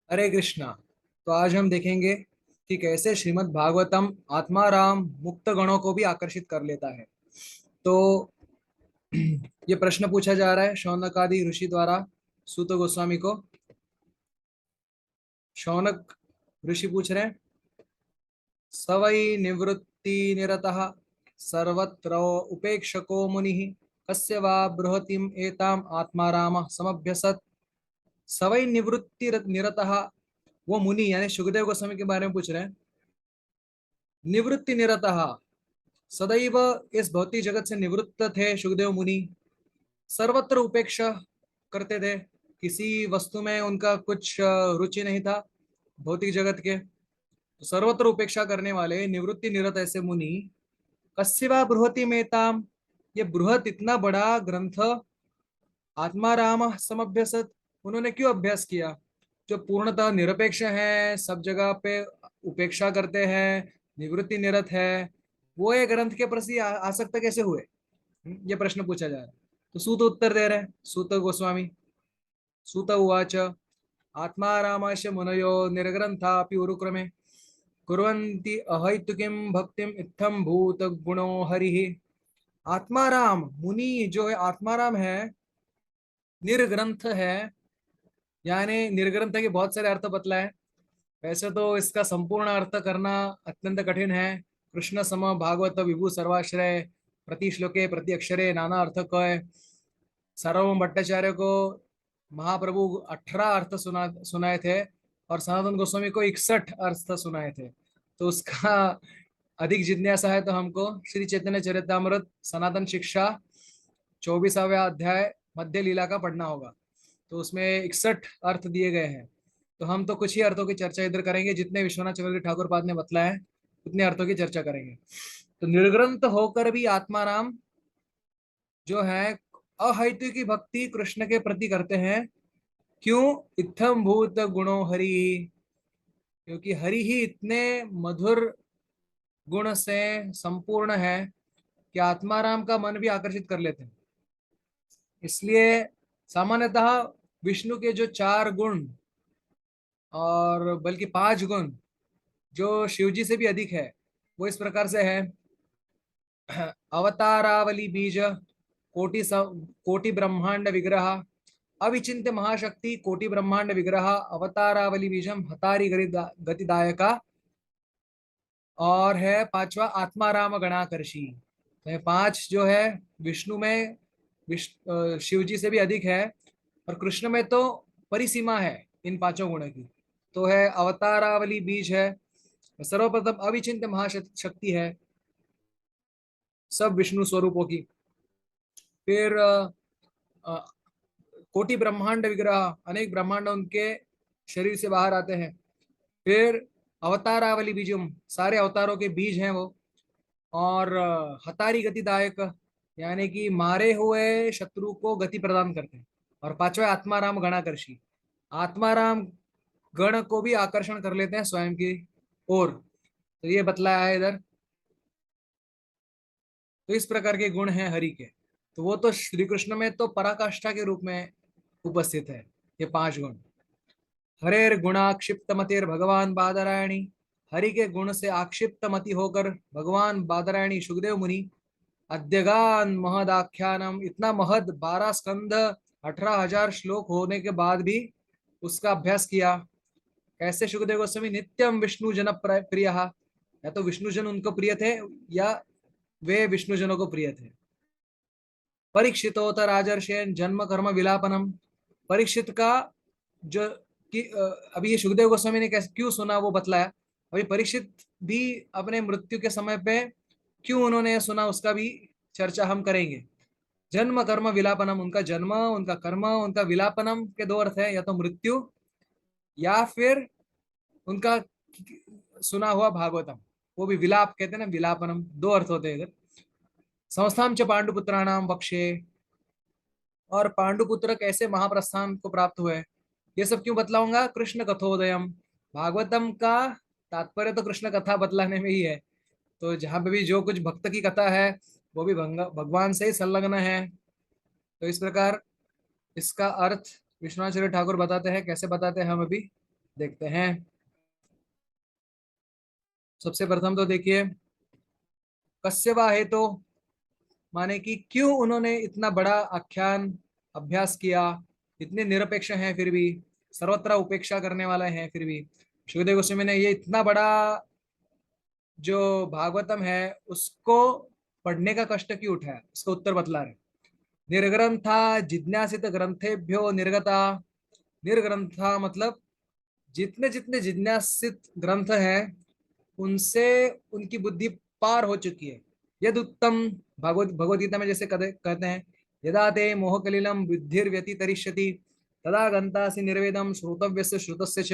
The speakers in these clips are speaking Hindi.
हरे कृष्णा। तो आज हम देखेंगे कि कैसे श्रीमद् भागवतम आत्माराम मुक्त गणों को भी आकर्षित कर लेता है। तो ये प्रश्न पूछा जा रहा है शौनकादि ऋषि द्वारा सूत गोस्वामी को। शौनक ऋषि पूछ रहे हैं, सवै निवृत्ति निरतः सर्वत्र उपेक्षको मुनिः कस्य वा बृहतिम एताम आत्मारामः समभ्यसत्। सवै निवृत्ति निरतः, वो मुनि यानी सुखदेव गोस्वामी के बारे में पूछ रहे हैं। निवृत्ति निरतः, सदैव इस भौतिक जगत से निवृत्त थे सुखदेव मुनि। सर्वत्र उपेक्षा करते थे, किसी वस्तु में उनका कुछ रुचि नहीं था भौतिक जगत के। तो सर्वत्र उपेक्षा करने वाले निवृत्ति निरत ऐसे मुनि कस्यवा बृहति मेताम, ये बृहत इतना बड़ा ग्रंथ आत्मा राम समभ्यसत, उन्होंने क्यों अभ्यास किया। जो पूर्णतः निरपेक्ष है, सब जगह पे उपेक्षा करते हैं, निवृत्ति निरत है, वो ये ग्रंथ के प्रति आसक्त कैसे हुए। ये प्रश्न पूछा जा रहा है। तो सूत उत्तर दे रहे हैं, सूत गोस्वामी। सूत उवाच आत्मा रामाश मुनयो निर्ग्रंथापि उरुक्रमे कुर्वन्ति अहैतुकीं भक्तिम इत्थम भूत गुणो हरिः। आत्माराम मुनि जो है, आत्माराम है, निर्ग्रंथ है, यानी निर्ग्रंथ के बहुत सारे अर्थ बतलाए। वैसे तो इसका संपूर्ण अर्थ करना अत्यंत कठिन है। कृष्ण सम भागवत विभु सर्वाश्रय प्रति श्लोके प्रति अक्षरे नाना अर्थ कय। सार्वभौम भट्टाचार्य को महाप्रभु 18 अर्थ सुनाए थे और सनातन गोस्वामी को 61 अर्थ सुनाए थे। तो उसका अधिक जिज्ञासा है तो हमको श्री चैतन्य चरितामृत सनातन शिक्षा 24वां अध्याय मध्य लीला का पढ़ना होगा। तो उसमें 61 अर्थ दिए गए हैं। तो हम तो कुछ ही अर्थों की चर्चा इधर करेंगे, जितने विश्वनाथ चक्रवर्ती ठाकुर पाद ने बतलाया है उतने अर्थों की चर्चा करेंगे। तो निर्ग्रंथ होकर भी आत्माराम जो है अहैतु की भक्ति कृष्ण के प्रति करते हैं। क्यों। इत्थम भूत गुणो हरि, क्योंकि हरि ही इतने मधुर गुण से संपूर्ण है कि आत्माराम का मन भी आकर्षित कर लेते हैं। इसलिए सामान्यतः विष्णु के जो 4 गुण और बल्कि 5 गुण जो शिव जी से भी अधिक है, वो इस प्रकार से है। अवतारावली बीज कोटि ब्रह्मांड विग्रह, अविचिंत्य महाशक्ति कोटि ब्रह्मांड विग्रह, अवतारावली बीजम हतारी गतिदायका, और है पांचवा आत्माराम गणाकर्षी। तो ये 5 जो है विष्णु में शिव जी से भी अधिक है, और कृष्ण में तो परिसीमा है इन 5 गुणों की। तो है अवतारावली बीज है, सर्वप्रथम अविचिंत्य महाशक्ति है सब विष्णु स्वरूपों की। फिर अ, कोटि ब्रह्मांड विग्रह, अनेक ब्रह्मांड उनके शरीर से बाहर आते हैं। फिर अवतारावली बीजम, सारे अवतारों के बीज हैं वो। और हतारी गतिदायक, यानी कि मारे हुए शत्रु को गति प्रदान करते हैं। और पांचवा आत्माराम गणाकर्षी, आत्माराम गण को भी आकर्षण कर लेते हैं स्वयं की ओर। तो ये बतलाया है इधर। तो इस प्रकार के गुण हैं हरि के। तो वो तो श्री कृष्ण में तो पराकाष्ठा के रूप में उपस्थित है, ये 5 गुण। हरेर गुणाक्षिप्त मतिर भगवान बादरायणी, हरि के गुण से आक्षिप्त मति होकर भगवान बादरायणी सुखदेव मुनि अद्यगान महदाख्यानम, इतना महद 12 स्कंद 18,000 श्लोक होने के बाद भी उसका अभ्यास किया। कैसे सुखदेव गोस्वामी नित्यम विष्णु जन प्रिय, या तो विष्णु जन उनको प्रिय थे या वे विष्णु जनों को प्रिय थे। परीक्षितोत राजर्षेन जन्म कर्म विलापनम, परीक्षित का जो कि अभी ये सुखदेव गोस्वामी ने कैसे क्यों सुना वो बतलाया। अभी परीक्षित भी अपने मृत्यु के समय पे क्यों उन्होंने सुना उसका भी चर्चा हम करेंगे। जन्म कर्म विलापनम, उनका जन्म, उनका कर्म, उनका विलापनम के 2 अर्थ है, या तो मृत्यु या फिर उनका सुना हुआ भागवतम, वो भी विलाप कहते हैं ना, विलापनम 2 अर्थ होते हैं इधर। संस्थान च पांडुपुत्राणाम बक्षे, और पांडुपुत्र कैसे महाप्रस्थान को प्राप्त हुए, ये सब क्यों बतलाऊंगा। कृष्ण कथोदयम, भागवतम का तात्पर्य तो कृष्ण कथा बतलाने में ही है। तो जहां पे भी जो कुछ भक्त की कथा है वो भी भगवान से ही संलग्न है। तो इस प्रकार इसका अर्थ विश्वनाथ चंद्र ठाकुर बताते हैं। कैसे बताते हैं हम अभी। देखते हैं। सबसे प्रथम तो देखिए, कस्यवा है तो माने कि क्यों उन्होंने इतना बड़ा आख्यान अभ्यास किया, इतने निरपेक्ष हैं फिर भी, सर्वत्र उपेक्षा करने वाले हैं फिर भी। सुखदेव गोस्वामी ने ये इतना बड़ा जो भागवतम है उसको पढ़ने का कष्ट क्यों उठाया, इसका उत्तर बतला रहे। निर्ग्रंथा जिज्ञासित ग्रंथेभ्यो निर्गता। निर्ग्रंथा मतलब जितने जितने जिज्ञासित ग्रंथ हैं उनसे उनकी बुद्धि पार हो चुकी है। यद उत्तम, भगवत गीता में जैसे कहते हैं, यदा ते मोह कलिलम बुद्धिर्व्यतितरिष्यति तदा गंतासि निर्वेदम श्रोतव्यस्य श्रुतस्य च।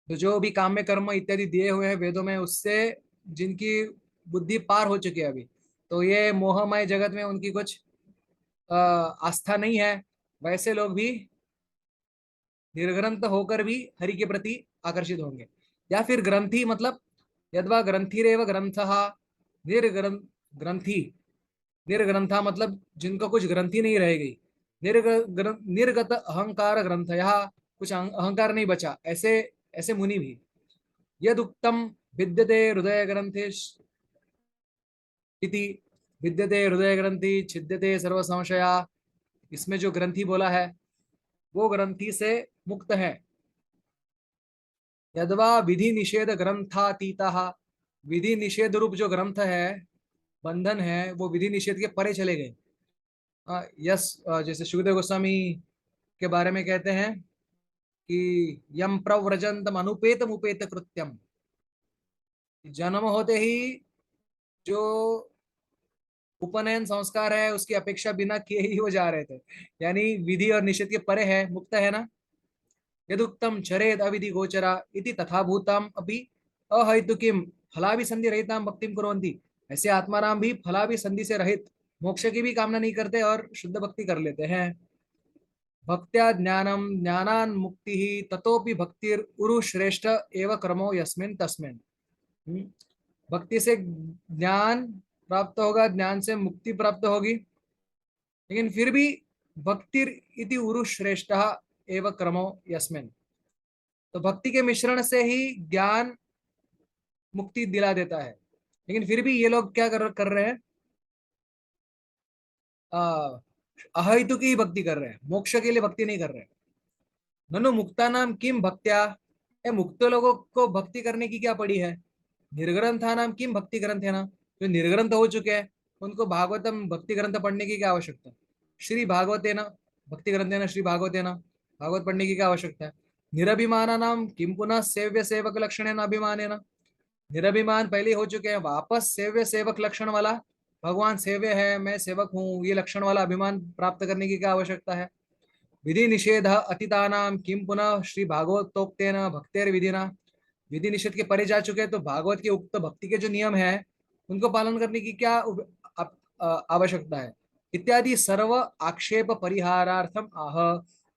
तो जो भी काम में कर्म इत्यादि दिए हुए हैं वेदों में, उससे जिनकी बुद्धि पार हो चुकी है अभी, तो ये मोहमय जगत में उनकी कुछ आस्था नहीं है, वैसे लोग भी निर्ग्रंथ होकर भी हरि के प्रति आकर्षित होंगे। या फिर ग्रंथी मतलब यद्वा ग्रंथिरेव ग्रंथः ग्रंथी। निर्ग्रंथा मतलब जिनको कुछ ग्रंथि नहीं रह गई। निर्गत अहंकार ग्रंथ, यहाँ कुछ अहंकार नहीं बचा, ऐसे ऐसे मुनि भी। यद उत्तम विद्यते हृदय ग्रंथि इति। विद्यते हृदय ग्रंथि छिद्यते सर्व संशया। इसमें जो ग्रंथि बोला है वो ग्रंथि से मुक्त है। यद्वा विधि निषेध ग्रंथातीता। विधि निषेध रूप जो ग्रंथ है, बंधन है, वो विधि निषेध के परे चले गए। यस, जैसे सुखदेव गोस्वामी के बारे में कहते हैं कि यम प्रव्रजंतम अनुपेतम उपेत कृत्यम। जन्म होते ही जो उपनयन संस्कार है उसकी अपेक्षा बिना किए ही वो जा रहे थे, यानी विधि और निषेध के परे है, मुक्त है ना। यदुक्तम चरेद अविधि गोचरा इति तथा भूताम अपि अहैतुकीम फलाभिसंधि रहिताम भक्तिम कुर्वन्ति। ऐसे आत्माराम भी फलाभिसंधि से रहित मोक्ष की भी कामना नहीं करते और शुद्ध भक्ति कर लेते हैं। भक्त्या ज्ञानम ज्ञानान मुक्ति ही ततोपि भक्तिर उरु श्रेष्ठ एव क्रमो यस्मिन तस्मिन। हम्म, भक्ति से ज्ञान प्राप्त होगा, ज्ञान से मुक्ति प्राप्त होगी, लेकिन फिर भी भक्तिर इति उरु श्रेष्ठ एव क्रमो यस्मिन। तो भक्ति के मिश्रण से ही ज्ञान मुक्ति दिला देता है, लेकिन फिर भी ये लोग क्या कर रहे हैं, अहैतु की ही भक्ति कर रहे हैं, मोक्ष के लिए भक्ति नहीं कर रहे हैं। ननु मुक्ता नाम किम भक्त्या। ए, मुक्त लोगों को भक्ति करने की क्या पड़ी है। निर्ग्रंथा नाम किम भक्ति ग्रंथ है ना, जो निर्ग्रंथ हो चुके हैं उनको भागवतम भक्ति ग्रंथ पढ़ने की क्या आवश्यकता। श्री भागवत है ना, भक्ति ग्रंथ है ना, श्री भागवत है ना, भागवत पढ़ने की क्या आवश्यकता है। निरभिमाना नाम किम पुनः सेव्य सेवक लक्षण है ना, अभिमान है ना। निरभिमान पहले हो चुके हैं, वापस सेव्य सेवक लक्षण वाला, भगवान सेव्य है मैं सेवक हूँ, ये लक्षण वाला अभिमान प्राप्त करने की क्या आवश्यकता है। विधि निषेध अतीतानाम किम पुनः श्री भागवतोक्तेन भक्तेर विधिना। विधि निषेध के परे जा चुके हैं, तो भागवत के उक्त भक्ति के जो नियम है उनको पालन करने की क्या आवश्यकता है। इत्यादि सर्व आक्षेप परिहारार्थम आह।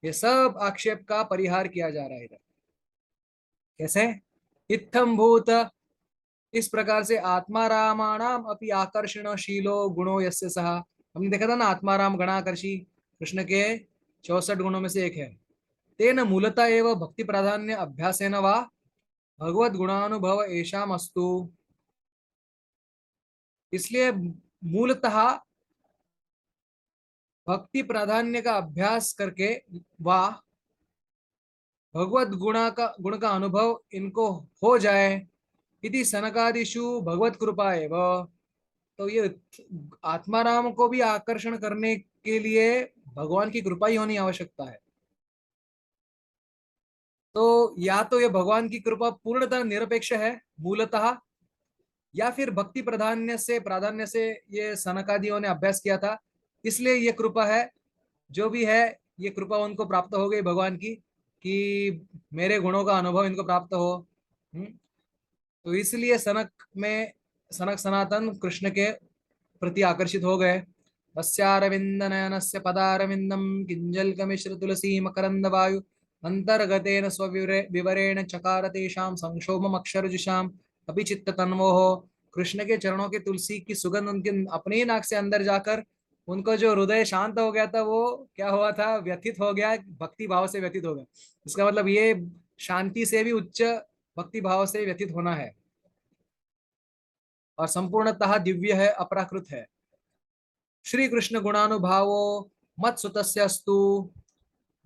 ये सब आक्षेप का परिहार किया जा रहा है इधर। कैसे। इत्थम भूत, इस प्रकार से आत्मारामाणाम अपि आकर्षण शीलो गुणो यस्य सहा। हमने देखा था ना, आत्माराम गणाकर्षी कृष्ण के 64 गुणों में से एक है। तेन मूलतः एव भक्ति प्राधान्य अभ्यासेन वा भगवत गुणानुभव ऐशाम अस्तु। इसलिए मूलतः भक्ति प्राधान्य का अभ्यास करके वा भगवत गुण का अनुभव इनको हो जाए। इति सनकादिषु भगवत कृपा एव। तो ये आत्माराम को भी आकर्षण करने के लिए भगवान की कृपा ही होनी आवश्यकता है। तो या तो ये भगवान की कृपा पूर्णतः निरपेक्ष है मूलतः, या फिर भक्ति प्राधान्य से ये सनकादियों ने अभ्यास किया था, इसलिए ये कृपा है। जो भी है ये कृपा उनको प्राप्त हो गई भगवान की, कि मेरे गुणों का अनुभव इनको प्राप्त हो। तो इसलिए सनक सनातन कृष्ण के प्रति आकर्षित हो गए। तस्यारविंद नयनस्य पदारविंदम किंजल्कमिश्र तुलसी मकरंद वायु अंतर्गतेन स्वविवरेण चकार तेषां संक्षोभम अक्षरजुषाम अपि चित्त तन्वोः। कृष्ण के चरणों के तुलसी की सुगंध उनके अपने ही नाक से अंदर जाकर उनको जो हृदय शांत हो गया था वो क्या हुआ था, व्यथित हो गया, भक्ति भाव से व्यथित हो गया। इसका मतलब ये शांति से भी उच्च भक्ति भाव से व्यथित होना है, और संपूर्णतः दिव्य है, अपराकृत है। श्री कृष्ण गुणानुभावो मत सुतस्यस्तु,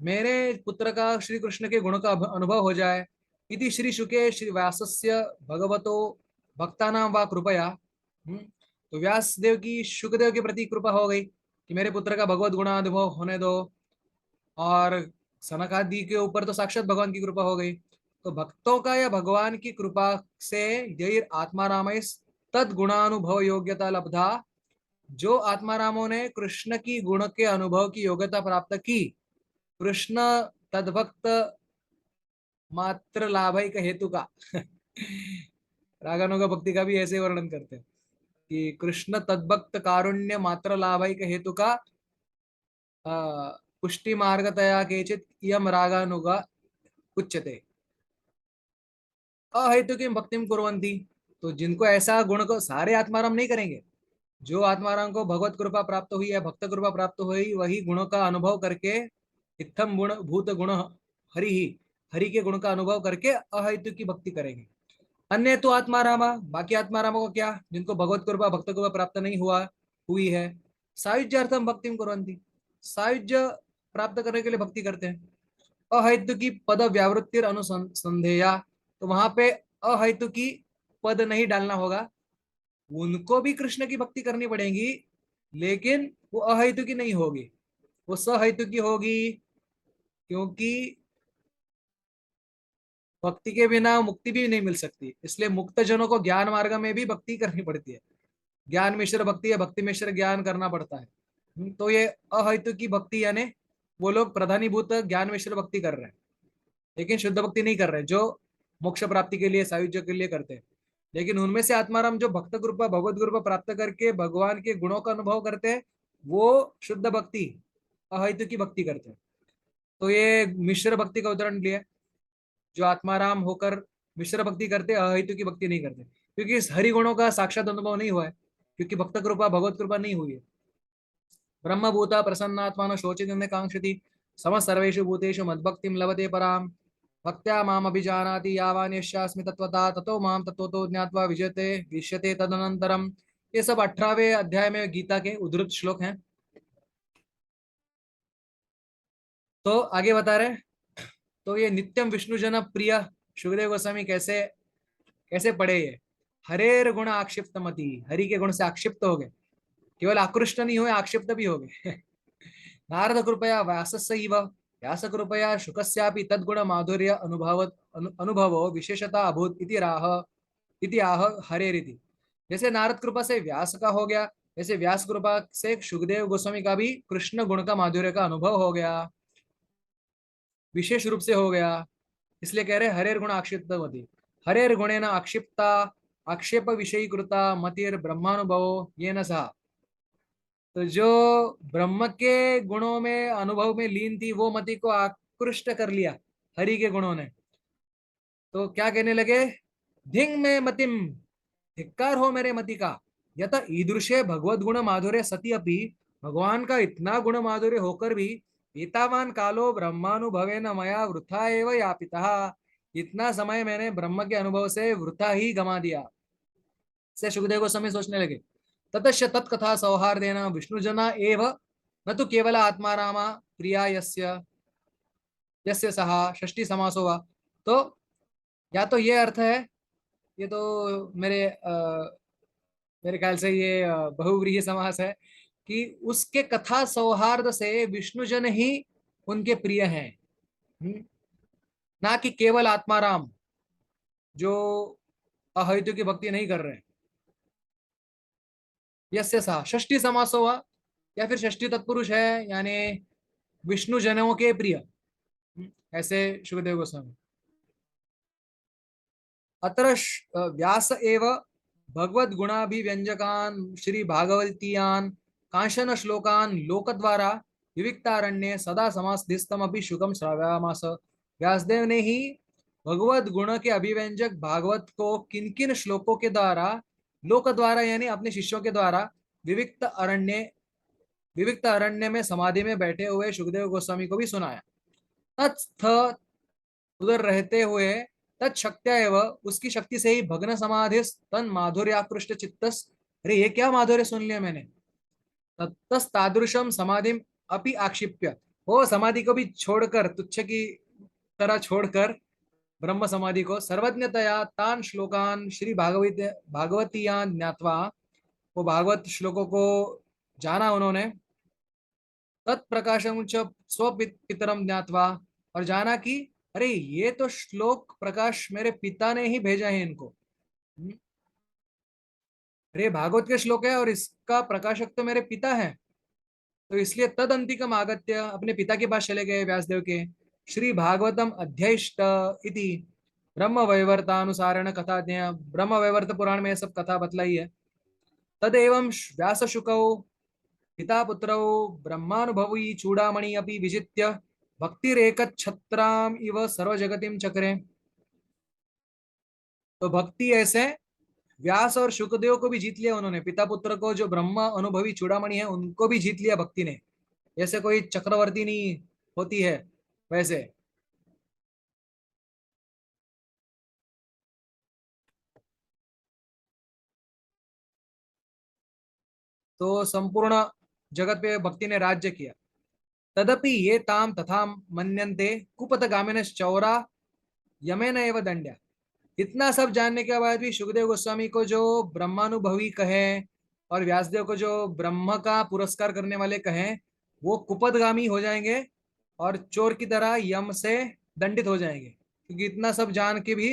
मेरे पुत्र का श्री कृष्ण के गुण का अनुभव हो जाए। इति श्री शुके श्री व्यासस्य भगवतो भक्तानां वा कृपया। तो व्यास देव की शुकदेव के प्रति कृपा हो गई कि मेरे पुत्र का भगवत गुणानुभव होने दो, और सनकादि के ऊपर तो साक्षात भगवान की कृपा हो गई। तो भक्तों का या भगवान की कृपा से यही आत्मारामय तद गुणानुभव योग्यता लब्धा, जो आत्मारामों ने कृष्ण की गुण के अनुभव की योग्यता प्राप्त की, कृष्ण तद्भक्त मात्र लाभैक हेतु का रागानुगा भक्ति का भी ऐसे वर्णन करते हैं कि कृष्ण तद्भक्त कारुण्य मात्र लाभैक हेतु का पुष्टि मार्गतया केचित इयम रागानुगा उच्यते अहेतु की भक्तिम कुर्वन्ति। तो जिनको ऐसा गुण को सारे आत्माराम नहीं करेंगे, जो आत्माराम को भगवत कृपा प्राप्त हुई है, भक्त कृपा प्राप्त हुई, वही गुणों का अनुभव करके इत्थम गुण भूत गुण हरि ही, हरि के गुण का अनुभव करके अहेतु की भक्ति करेंगे। अन्य तो आत्मारामा, बाकी आत्मारामों को क्या, जिनको भगवत कृपा भक्त कृपा प्राप्त नहीं हुई है, सायुज्यार्थम भक्ति कुर्वन्ति, सायुज्य प्राप्त करने के लिए भक्ति करते हैं। अहेतु की पद व्यावृत्ति अनुसंधेया, तो वहां पे अहेतु की पद नहीं डालना होगा, उनको भी कृष्ण की भक्ति करनी पड़ेगी, लेकिन वो अहेतु की नहीं होगी, वो सहेतु की होगी। क्योंकि भक्ति के बिना मुक्ति भी नहीं मिल सकती, इसलिए मुक्त जनों को ज्ञान मार्ग में भी भक्ति करनी पड़ती है। ज्ञान मिश्र भक्ति या भक्ति मिश्र ज्ञान करना पड़ता है। तो ये अहेतु की भक्ति यानी वो लोग प्रधानीभूत ज्ञान मिश्र भक्ति कर रहे हैं, लेकिन शुद्ध भक्ति नहीं कर रहे, जो मोक्ष प्राप्ति के लिए सायुज्य के लिए करते हैं। लेकिन उनमें से आत्माराम जो भक्त कृपा भगवत कृपा प्राप्त करके भगवान के गुणों का अनुभव करते हैं, वो शुद्ध भक्ति अहेतु की भक्ति करते हैं। तो ये मिश्र भक्ति का उदाहरण लिया, जो आत्माराम होकर मिश्र भक्ति करते, अहेतु की भक्ति नहीं करते, क्योंकि इस हरि गुणों का साक्षात अनुभव नहीं हुआ है, क्योंकि भक्त कृपा भगवत कृपा नहीं हुई है। ब्रह्मभूता प्रसन्नात्मा शोचित कांक्षति सम सर्वेषु भूतेषु मद्भक्तिं लभते पराम, भक्त्या माम अभिजानाति यावान् यस्यास्मि तत्वता ततो माम तत्वतो ज्ञात्वा विजयते विष्यते तदनंतरम। ये सब 18वें अध्याय में गीता के उद्धृत श्लोक हैं। तो आगे बता रहे, तो ये नित्यम विष्णु जन प्रिय सुखदेव गोस्वामी कैसे कैसे पढ़े ये, हरेर गुण आक्षिप्त मति, हरि के गुण से आक्षिप्त हो गए, केवल आकृष्ट नहीं हुए, आक्षिप्त भी हो गए नारद कृपया व्यासस्यैव, व्यास कृपया शुकस्यापि तद्गुण माधुर्य अनुभवो विशेषता अभूत इति आह हरेरिति। जैसे नारद कृपा से व्यास का हो गया, जैसे व्यास कृपा से सुखदेव गोस्वामी का भी कृष्ण गुण का माधुर्य का अनुभव हो गया, विशेष रूप से हो गया। इसलिए कह रहे हरेर गुण आक्षिप्त मति, हरेर गुणेन आक्षिप्ता आक्षेप विषयीकृता मतिर ब्रह्मानुभवो ये न सहा। तो जो ब्रह्म के गुणों में अनुभव में लीन थी, वो मति को आकृष्ट कर लिया हरि के गुणों ने। तो क्या कहने लगे, धिंग में मतिम, धिक्कार हो मेरे मति का, यत ईदृशे भगवत गुण माधुर्य सती अपि, भगवान का इतना गुण माधुर्य होकर भी एतावान कालो ब्रह्मानुभवेन मया वृथा एव यापितः, इतना समय मैंने ब्रह्म के अनुभव से वृथा ही गमा दिया। से सुखदेव गोस्वामी सोचने लगे, ततश्च तत्कथा सौहार्देन विष्णुजना एव न तो केवल आत्मारामा प्रिया यस्य यस्य सहा षष्ठी समासो वा। तो या तो ये अर्थ है, ये तो मेरे ख्याल से ये बहुव्रीहि समास है, कि उसके कथा सौहार्द से विष्णुजन ही उनके प्रिय हैं, ना कि केवल आत्माराम जो अहेतु की भक्ति नहीं कर रहे हैं। यस्य सा षष्ठी समासो हुआ, या फिर षष्ठी तत्पुरुष है, यानी विष्णु जनों के प्रिय, ऐसे सुखदेव गोस्वामी। अत्र व्यास एव भगवद गुणाभिव्यंजकान श्री भागवतीयान कांशन श्लोकान लोक द्वारा विविक्तारण्य सदा समाधिस्तम अभी शुकम श्राव्यामास। व्यासदेव ने ही भगवत गुण के अभिव्यंजक भागवत को किन किन श्लोकों के द्वारा, लोक द्वारा यानी अपने शिष्यों के द्वारा, विविक्त अरण्य विविक्त अरण्य में समाधि में बैठे हुए सुखदेव गोस्वामी को भी सुनाया। तत्स्थ उधर रहते हुए तत्शक्त्या एवं उसकी शक्ति से ही भग्न समाधि तन माधुर्य आकृष्ट चित्तस। अरे ये क्या माधुर्य सुन लिया मैंने। तत्तस तादृशम समाधि अपि आक्षिप्य, वो समाधि को भी छोड़कर, तुच्छ की तरह छोड़कर ब्रह्म समाधि को सर्वज्ञतया तान श्लोकान श्री भागवतीयान ज्ञात्वा, वो भागवत श्लोकों को जाना उन्होंने। तत्प्रकाशम च स्वपितरम ज्ञात्वा, और जाना कि अरे ये तो श्लोक प्रकाश मेरे पिता ने ही भेजा है इनको। अरे भागवत के श्लोक है और इसका प्रकाशक तो मेरे पिता है। तो इसलिए तद अंतिकम आगत्य अपने पिता के पास चले गए व्यासदेव के। श्री भागवतम अध्ययष्ट इति ब्रह्म वैवर्तानुसारेण कथा, ब्रह्म वैवर्त पुराण में ये सब कथा बतलाई है। तदेव व्यास शुकौ पिता पुत्रौ ब्रह्मानुभवी चूड़ामणि अपि विजित्य भक्तिरेकच्छत्राम इव सर्वजगतिम चक्रे। तो भक्ति ऐसे व्यास और शुकदेव को भी जीत लिया उन्होंने, पिता पुत्र को, जो ब्रह्मा अनुभवी चूड़ामणि है उनको भी जीत लिया भक्ति ने। जैसे कोई चक्रवर्ती नहीं होती है वैसे। तो संपूर्ण जगत पे भक्ति ने राज्य किया। तदपि ये ताम तथा मन्यन्ते कुपथगामिन चौरा यमेन एव दंड्या। इतना सब जानने के बाद भी सुखदेव गोस्वामी को जो ब्रह्मानुभवी कहे और व्यासदेव को जो ब्रह्म का पुरस्कार करने वाले कहे, वो कुपथगामी हो जाएंगे और चोर की तरह यम से दंडित हो जाएंगे, क्योंकि इतना सब जान के भी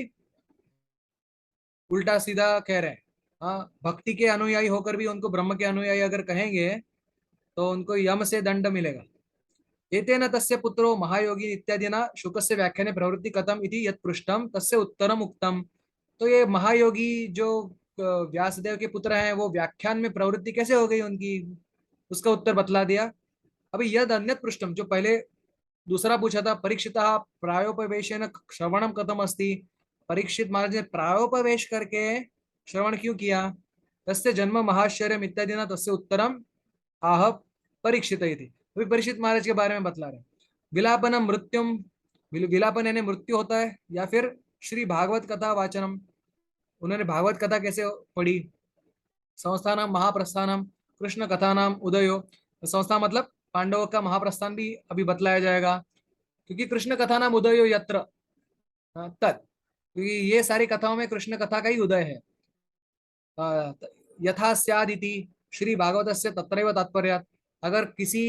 उल्टा सीधा कह रहे हैं। हाँ, भक्ति के अनुयायी होकर भी उनको ब्रह्म के अनुयायी अगर कहेंगे तो उनको यम से दंड मिलेगा। एतेन तस्य पुत्रो महायोगी इत्यादिना शुकस्य व्याख्याने प्रवृत्ति कथम इति यत् पृष्ठम तस्य उत्तरम उक्तम। तो ये महायोगी जो व्यासदेव के पुत्र हैं, वो व्याख्यान में प्रवृत्ति कैसे हो गई उनकी, उसका उत्तर बतला दिया। अभी यद अन्यत पृष्ठम, जो पहले दूसरा पूछा था, परीक्षिता प्रायोपवेशेन श्रवणम कथम अस्ति। परीक्षित महाराज ने प्रायोपवेश करके श्रवण क्यों किया। तस्य जन्म महाश्चर्य इत्यादि ना तस्य उत्तरम आह परीक्षित ही थी। अभी परीक्षित महाराज के बारे में बतला रहे। विलापन मृत्युम, विलापन यानी मृत्यु होता है, या फिर श्री भागवत कथा वाचनम, उन्होंने भागवत कथा कैसे पढ़ी। संस्थानम महाप्रस्थानम कृष्ण कथा नाम उदयो, संस्था मतलब पांडवों का महाप्रस्थान भी अभी बतलाया जाएगा, क्योंकि कृष्ण कथा नाम उदयो यत्र तत्, क्योंकि ये सारी कथाओं में कृष्ण कथा का ही उदय है। यथा स्यादिति श्री भागवत से तत्रैव तात्पर्य, अगर किसी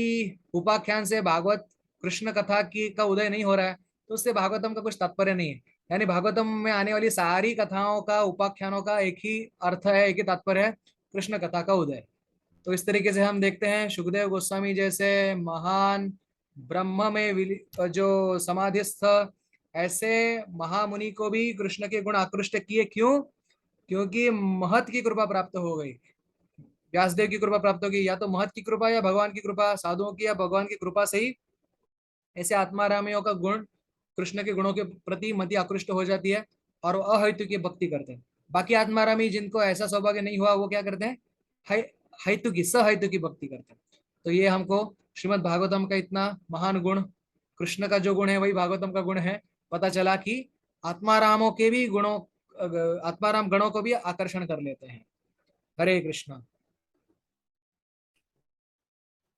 उपाख्यान से भागवत कृष्ण कथा की का उदय नहीं हो रहा है तो उससे भागवतम का कुछ तात्पर्य नहीं है। यानी भागवतम में आने वाली सारी कथाओं का, उपाख्यानों का एक ही अर्थ है, एक ही तात्पर्य है, कृष्ण कथा का उदय। तो इस तरीके से हम देखते हैं सुखदेव गोस्वामी जैसे महान ब्रह्म में जो समाधिस्थ ऐसे महामुनि को भी कृष्ण के गुण आकृष्ट किए। क्यों? क्योंकि महत की कृपा प्राप्त हो गई, व्यासदेव की कृपा प्राप्त होगी, या तो महत की कृपा या भगवान की कृपा, साधुओं की या भगवान की कृपा से ही ऐसे आत्मारामियों का गुण, कृष्ण के गुणों के प्रति मति आकृष्ट हो जाती है और वो अहेतु की भक्ति करते हैं। बाकी आत्मारामी जिनको ऐसा सौभाग्य नहीं हुआ वो क्या करते हैं, हेतु की, सहेतु की भक्ति करते हैं। तो ये हमको श्रीमद् भागवतम का इतना महान गुण, कृष्ण का जो गुण है वही भागवतम का गुण है, पता चला कि आत्मारामों के भी गुणों, आत्माराम गणों को भी आकर्षण कर लेते हैं। हरे कृष्णा।